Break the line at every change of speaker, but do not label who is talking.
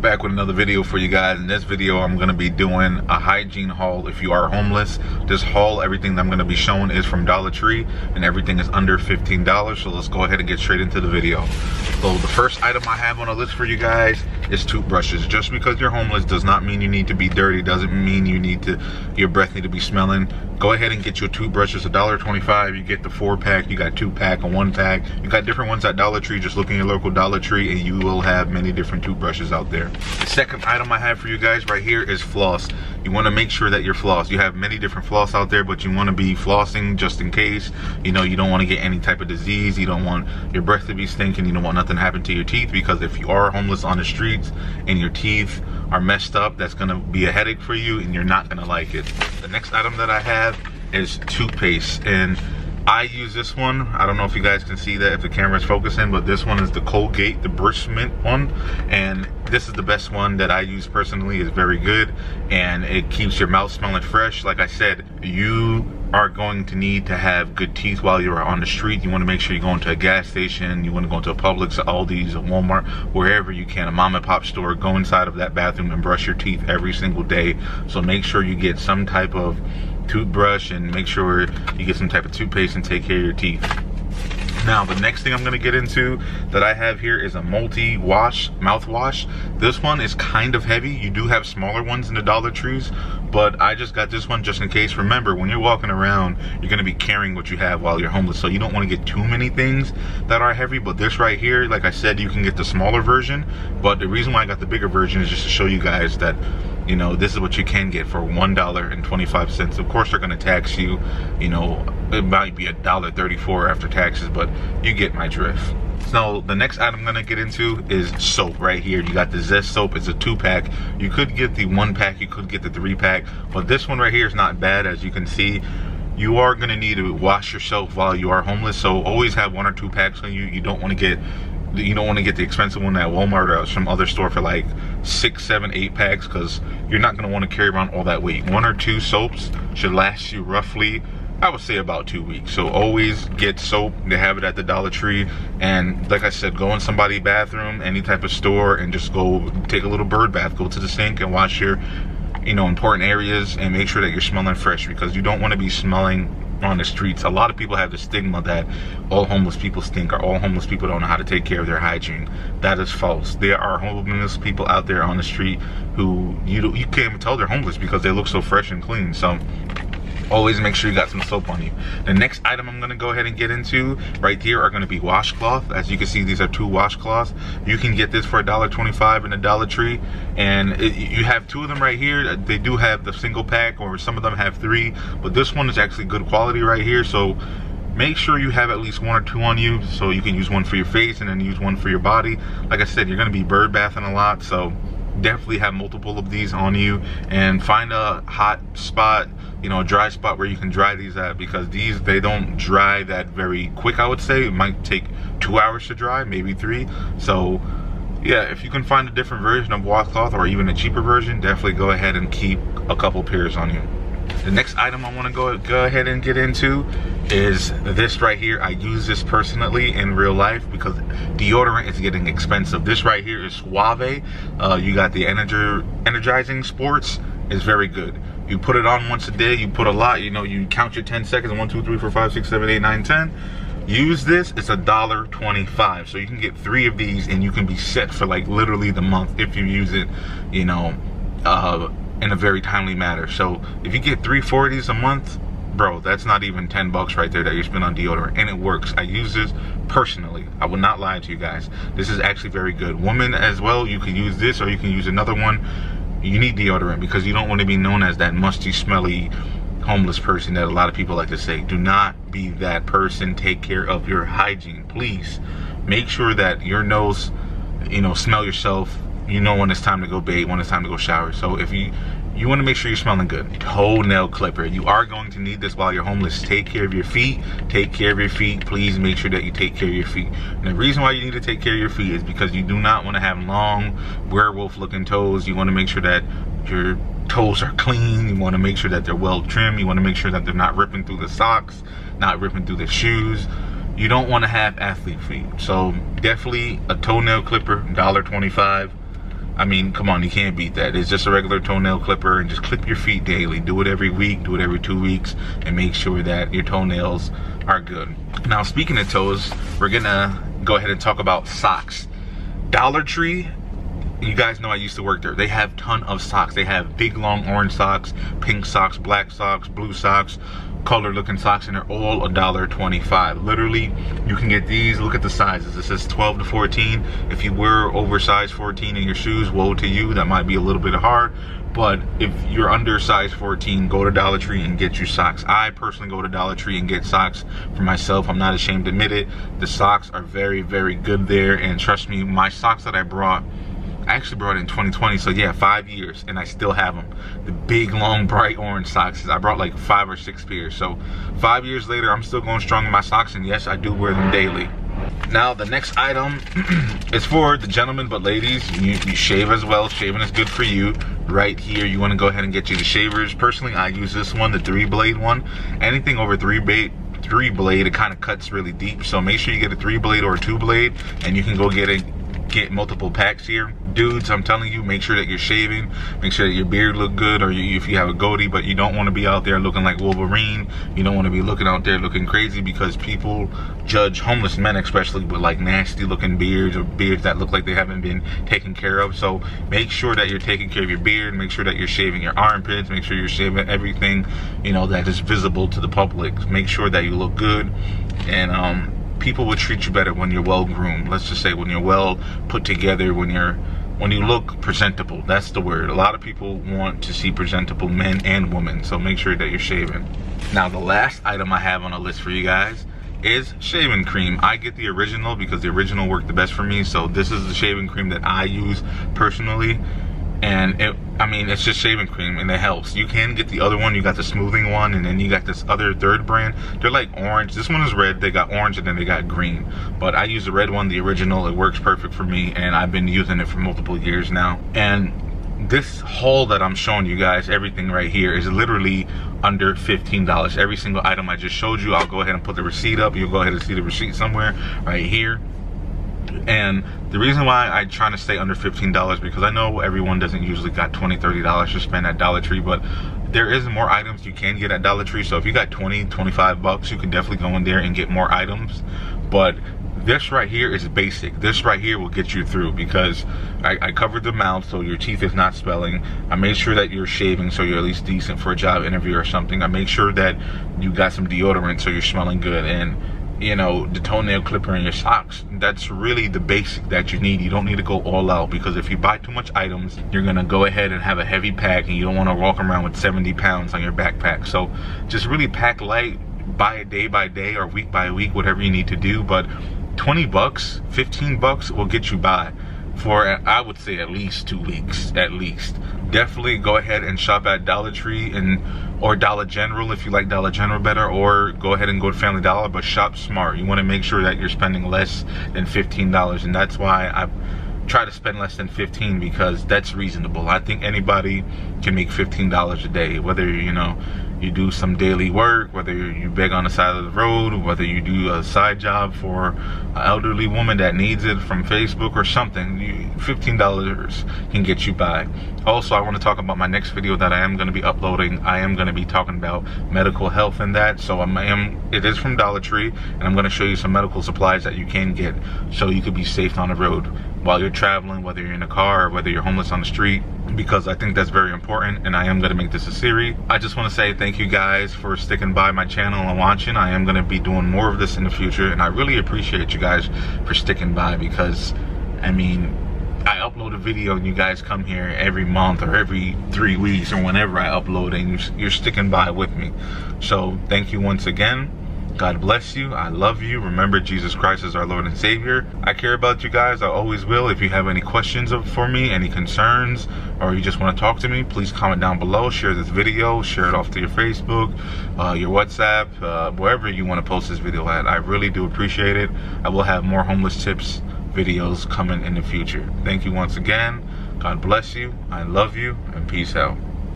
Back with another video for you guys. In this video I'm going to be doing a hygiene haul if you are homeless. This haul, everything that I'm going to be showing is from Dollar Tree and everything is under $15. So let's go ahead and get straight into the video. So the first item I have on the list for you guys is toothbrushes. Just because you're homeless does not mean you need to be dirty, doesn't mean you need to, your breath need to be smelling. Go ahead and get your toothbrush. It's $1.25. You get the 4-pack, you got 2-pack, a 1-pack. You got different ones at Dollar Tree. Just look in your local Dollar Tree and you will have many different toothbrushes out there. The second item I have for you guys right here is floss. You want to make sure that you're floss. You have many different floss out there, but you want to be flossing just in case. You know, you don't want to get any type of disease. You don't want your breath to be stinking. You don't want nothing to happen to your teeth, because if you are homeless on the streets and your teeth are messed up, that's going to be a headache for you and you're not going to like it. The next item that I have is toothpaste, and I use this one. I don't know if you guys can see that if the camera's focusing, but this one is the Colgate, the Brush Mint one, and this is the best one that I use personally. It's very good and it keeps your mouth smelling fresh. Like I said, you are going to need to have good teeth while you're on the street. You want to make sure you go into a gas station, you want to go into a Publix, a Aldi's, a Walmart, wherever you can, a mom and pop store. Go inside of that bathroom and brush your teeth every single day. So make sure you get some type of toothbrush and make sure you get some type of toothpaste and take care of your teeth. Now the next thing I'm going to get into that I have here is a multi-wash mouthwash. This one is kind of heavy. You do have smaller ones in the Dollar Trees, but I just got this one just in case. Remember, when you're walking around, you're going to be carrying what you have while you're homeless, so you don't want to get too many things that are heavy. But this right here, like I said, you can get the smaller version, but the reason why I got the bigger version is just to show you guys that, you know, this is what you can get for $1.25. Of course, they're going to tax you. You know, it might be $1.34 after taxes, but you get my drift. So the next item I'm going to get into is soap right here. You got the Zest soap. It's a 2-pack. You could get the 1-pack. You could get the 3-pack. But this one right here is not bad. As you can see, you are going to need to wash yourself while you are homeless. So always have 1 or 2 packs on you. You don't want to get the expensive one at Walmart or some other store for like 6, 7, 8 packs, because you're not going to want to carry around all that weight. 1 or 2 soaps should last you roughly, I would say, about 2 weeks. So always get soap. They have it at the Dollar Tree. And like I said, go in somebody's bathroom, any type of store, and just go take a little bird bath. Go to the sink and wash your, you know, important areas, and make sure that you're smelling fresh, because you don't want to be smelling on the streets. A lot of people have the stigma that all homeless people stink, or all homeless people don't know how to take care of their hygiene. That is false. There are homeless people out there on the street who you can't even tell they're homeless because they look so fresh and clean. So always make sure you got some soap on you. The next item I'm going to go ahead and get into right here are going to be washcloth. As you can see, these are 2 washcloths. You can get this for $1.25 in the Dollar Tree, and you have 2 of them right here. They do have the single pack, or some of them have 3, but this one is actually good quality right here. So make sure you have at least 1 or 2 on you, so you can use one for your face and then use one for your body. Like I said, you're going to be bird bathing a lot, so definitely have multiple of these on you, and find a hot spot, you know, a dry spot where you can dry these at, because these, they don't dry that very quick. I would say it might take 2 hours to dry, maybe 3. So yeah, if you can find a different version of washcloth, or even a cheaper version, definitely go ahead and keep a couple pairs on you. The next item I want to go ahead and get into is this right here. I use this personally in real life because deodorant is getting expensive. This right here is Suave. You got the Energizing Sports. Is very good. You put it on once a day. You put a lot. You know, you count your 10 seconds. 1, 2, 3, 4, 5, 6, 7, 8, 9, 10. Use this. It's $1.25. So you can get 3 of these and you can be set for like literally the month if you use it, you know, in a very timely manner. So if you get 3-4 of these a month, bro, that's not even $10 right there that you spend on deodorant, and it works. I use this personally. I will not lie to you guys. This is actually very good. Women as well, you can use this, or you can use another one. You need deodorant because you don't want to be known as that musty, smelly homeless person that a lot of people like to say. Do not be that person. Take care of your hygiene, please. Make sure that your nose, you know, smell yourself. You know when it's time to go bathe, when it's time to go shower. So if you want to make sure you're smelling good. Toenail clipper. You are going to need this while you're homeless. Take care of your feet. Take care of your feet. Please make sure that you take care of your feet. And the reason why you need to take care of your feet is because you do not want to have long, werewolf-looking toes. You want to make sure that your toes are clean. You want to make sure that they're well trimmed. You want to make sure that they're not ripping through the socks, not ripping through the shoes. You don't want to have athlete feet. So definitely a toenail clipper, $1.25. I mean, come on, you can't beat that. It's just a regular toenail clipper, and just clip your feet daily. Do it every week, do it every 2 weeks, and make sure that your toenails are good. Now, speaking of toes, we're gonna go ahead and talk about socks. Dollar Tree, you guys know I used to work there. They have a ton of socks. They have big long orange socks, pink socks, black socks, blue socks, colored looking socks, and they're all $1.25. Literally, you can get these. Look at the sizes. It says 12 to 14. If you wear oversized 14 in your shoes, woe to you. That might be a little bit hard. But if you're under size 14, go to Dollar Tree and get your socks. I personally go to Dollar Tree and get socks for myself. I'm not ashamed to admit it. The socks are very, very good there. And trust me, my socks that I actually brought in 2020, so yeah, 5 years, and I still have them. The big, long, bright orange socks. I brought like 5 or 6 pairs. So 5 years later, I'm still going strong in my socks, and yes, I do wear them daily. Now, the next item is for the gentlemen, but ladies, you shave as well. Shaving is good for you. Right here, you want to go ahead and get you the shavers. Personally, I use this one, the 3-blade one. Anything over 3-blade, it kind of cuts really deep. So make sure you get a 3-blade or a 2-blade, and you can go get multiple packs here. Dudes, I'm telling you, make sure that you're shaving. Make sure that your beard look good, or if you have a goatee, but you don't want to be out there looking like Wolverine. You don't want to be looking out there looking crazy, because people judge homeless men especially with like nasty looking beards, or beards that look like they haven't been taken care of. So make sure that you're taking care of your beard. Make sure that you're shaving your armpits. Make sure you're shaving everything, you know, that is visible to the public. Make sure that you look good, and people will treat you better when you're well groomed. Let's just say when you're well put together, when you look presentable. That's the word. A lot of people want to see presentable men and women, so make sure that you're shaving. Now, the last item I have on the list for you guys is shaving cream. I get the original because the original worked the best for me, so this is the shaving cream that I use personally. And I mean, it's just shaving cream, and it helps. You can get the other one. You got the smoothing one, and then you got this other third brand. They're like orange. This one is red. They got orange, and then they got green. But I use the red one, the original. It works perfect for me, and I've been using it for multiple years now. And this haul that I'm showing you guys, everything right here, is literally under $15. Every single item I just showed you, I'll go ahead and put the receipt up. You'll go ahead and see the receipt somewhere right here. And the reason why I try to stay under $15, because I know everyone doesn't usually got $20, $30 to spend at Dollar Tree, but there is more items you can get at Dollar Tree. So if you got 20, 25 bucks, you can definitely go in there and get more items. But this right here is basic. This right here will get you through, because I covered the mouth so your teeth is not swelling. I made sure that you're shaving so you're at least decent for a job interview or something. I make sure that you got some deodorant so you're smelling good, and you know, the toenail clipper in your socks. That's really the basic that you need. You don't need to go all out, because if you buy too much items, you're gonna go ahead and have a heavy pack, and you don't want to walk around with 70 pounds on your backpack. So just really pack light, buy it day by day or week by week, whatever you need to do. But 20 bucks, 15 bucks will get you by for, I would say, at least 2 weeks, at least. Definitely go ahead and shop at Dollar Tree or Dollar General if you like Dollar General better, or go ahead and go to Family Dollar, but shop smart. You want to make sure that you're spending less than $15, and that's why I try to spend less than $15, because that's reasonable. I think anybody can make $15 a day, whether you do some daily work, whether you beg on the side of the road, whether you do a side job for an elderly woman that needs it from Facebook or something. $15 can get you by. Also, I want to talk about my next video that I am going to be uploading. I am going to be talking about medical health and that. So it is from Dollar Tree, and I'm going to show you some medical supplies that you can get so you could be safe on the road while you're traveling, whether you're in a car or whether you're homeless on the street, because I think that's very important, and I am going to make this a series. I just want to say thank you guys for sticking by my channel and watching. I am going to be doing more of this in the future, and I really appreciate you guys for sticking by, because I mean, I upload a video and you guys come here every month or every 3 weeks or whenever I upload, and you're sticking by with me. So thank you once again. God bless you. I love you. Remember, Jesus Christ is our Lord and Savior. I care about you guys. I always will. If you have any questions for me, any concerns, or you just want to talk to me, please comment down below. Share this video. Share it off to your Facebook, your WhatsApp, wherever you want to post this video at. I really do appreciate it. I will have more homeless tips videos coming in the future. Thank you once again. God bless you. I love you, and peace out.